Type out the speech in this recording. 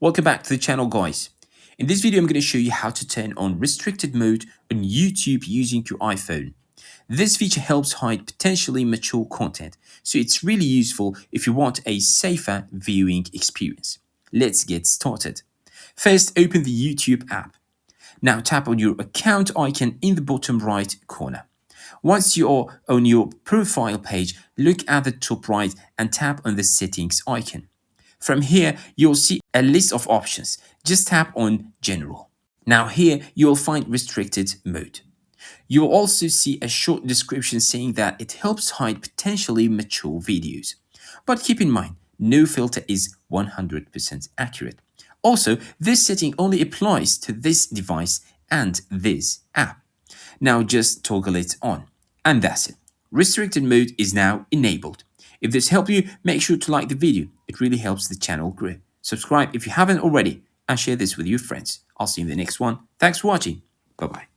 Welcome back to the channel, guys. In this video, I'm going to show you how to turn on restricted mode on YouTube using your iPhone. This feature helps hide potentially mature content, so it's really useful if you want a safer viewing experience. Let's get started. First, open the YouTube app. Now tap on your account icon in the bottom right corner. Once you're on your profile page, look at the top right and tap on the settings icon. From here, you'll see a list of options. Just tap on General. Now here, you'll find Restricted Mode. You'll also see a short description saying that it helps hide potentially mature videos. But keep in mind, no filter is 100% accurate. Also, this setting only applies to this device and this app. Now just toggle it on. And that's it. Restricted mode is now enabled. If this helped you, make sure to like the video. It really helps the channel grow. Subscribe if you haven't already and share this with your friends. I'll see you in the next one. Thanks for watching. Bye-bye.